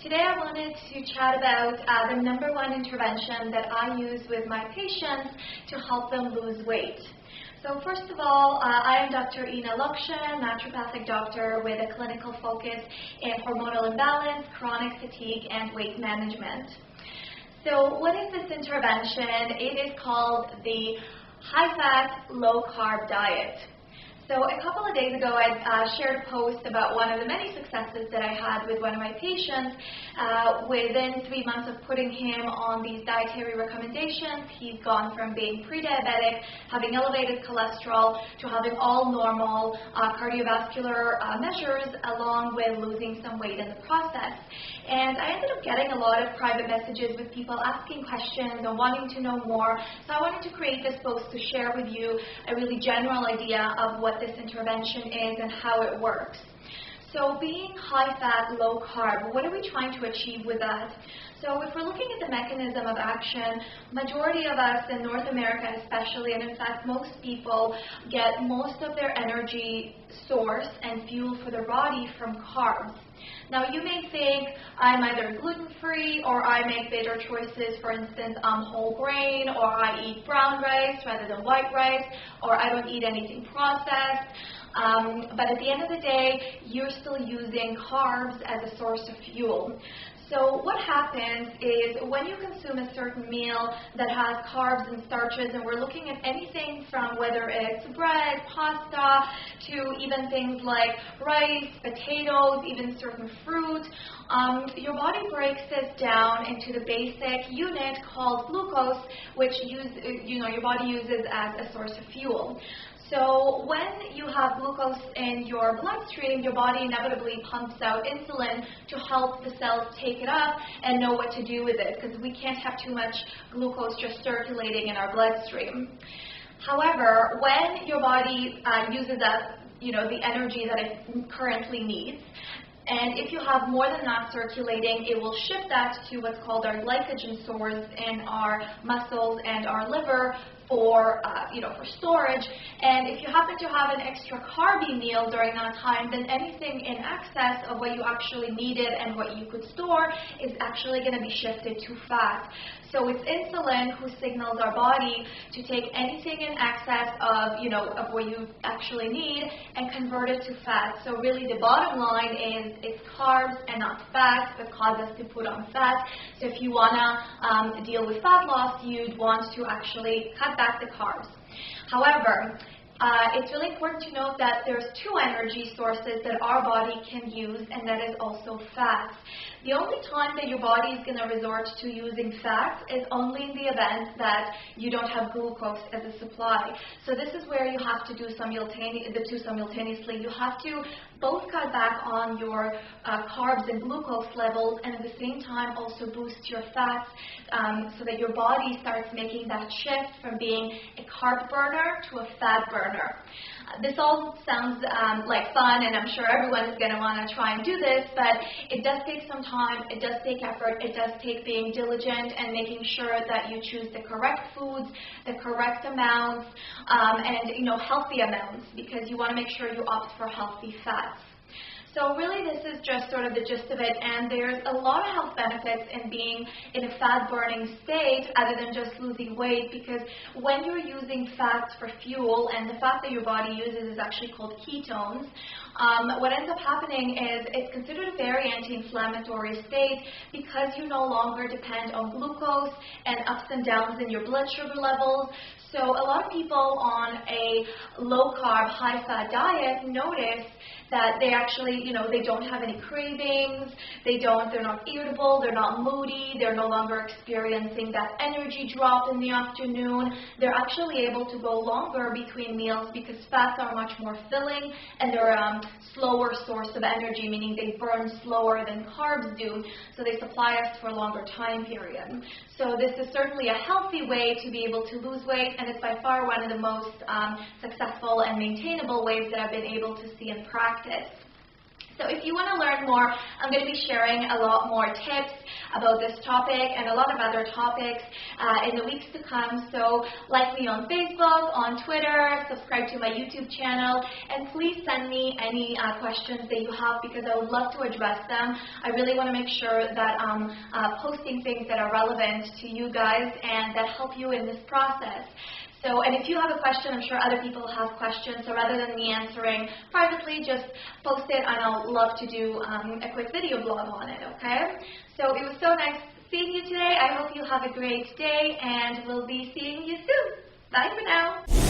Today I wanted to chat about the number one intervention that I use with my patients to help them lose weight. So first of all, I am Dr. Lokshin, Naturopathic Doctor with a clinical focus in hormonal imbalance, chronic fatigue, and weight management. So what is this intervention? It is called the high-fat, low-carb diet. So a couple of days ago, I shared a post about one of the many successes that I had with one of my patients. Within 3 months of putting him on these dietary recommendations, he's gone from being pre-diabetic, having elevated cholesterol, to having all normal cardiovascular measures, along with losing some weight in the process. And I ended up getting a lot of private messages with people asking questions and wanting to know more. So I wanted to create this post to share with you a really general idea of what this intervention is and how it works. So being high-fat, low-carb, what are we trying to achieve with that? So if we're looking at the mechanism of action, majority of us in North America especially, and in fact most people, get most of their energy source and fuel for their body from carbs. Now you may think I'm either gluten-free or I make better choices, for instance, whole grain, or I eat brown rice rather than white rice, or I don't eat anything processed. But at the end of the day, you're still using carbs as a source of fuel. So what happens is when you consume a certain meal that has carbs and starches, and we're looking at anything from whether it's bread, pasta, to even things like rice, potatoes, even certain fruit, your body breaks this down into the basic unit called glucose, which your body uses as a source of fuel. So when you have glucose in your bloodstream, your body inevitably pumps out insulin to help the cells take it up and know what to do with it, because we can't have too much glucose just circulating in our bloodstream. However, when your body uses up the energy that it currently needs, and if you have more than that circulating, it will shift that to what's called our glycogen stores in our muscles and our liver for storage. And if you happen to have an extra carby meal during that time, then anything in excess of what you actually needed and what you could store is actually going to be shifted to fat. So it's insulin who signals our body to take anything in excess of what you actually need and convert it to fat. So really the bottom line is it's carbs and not fat that cause us to put on fat. So if you want to deal with fat loss, you'd want to actually cut back the carbs. However, it's really important to note that there's two energy sources that our body can use, and that is also fats. The only time that your body is going to resort to using fats is only in the event that you don't have glucose as a supply. So this is where you have to do the two simultaneously. You have to both cut back on your carbs and glucose levels, and at the same time also boost your fats so that your body starts making that shift from being a carb burner to a fat burner. This all sounds like fun, and I'm sure everyone is going to want to try and do this, but it does take some time, it does take effort, it does take being diligent and making sure that you choose the correct foods, the correct amounts, and healthy amounts, because you want to make sure you opt for healthy fats. So really this is just sort of the gist of it, and there's a lot of health benefits in being in a fat-burning state other than just losing weight, because when you're using fats for fuel, and the fat that your body uses is actually called ketones, what ends up happening is it's considered a very anti-inflammatory state because you no longer depend on glucose and ups and downs in your blood sugar levels. So a lot of people on a low-carb, high-fat diet notice that they actually, they don't have any cravings, they're not irritable, they're not moody, they're no longer experiencing that energy drop in the afternoon. They're actually able to go longer between meals because fats are much more filling and they're a slower source of energy, meaning they burn slower than carbs do, so they supply us for a longer time period. So this is certainly a healthy way to be able to lose weight, and it's by far one of the most successful and maintainable ways that I've been able to see in practice. So if you want to learn more, I'm going to be sharing a lot more tips about this topic and a lot of other topics in the weeks to come. So like me on Facebook, on Twitter, subscribe to my YouTube channel, and please send me any questions that you have because I would love to address them. I really want to make sure that I'm posting things that are relevant to you guys and that help you in this process. So, and if you have a question, I'm sure other people have questions, so rather than me answering privately, just post it and I'll love to do a quick video blog on it, okay? So it was so nice seeing you today. I hope you have a great day and we'll be seeing you soon. Bye for now.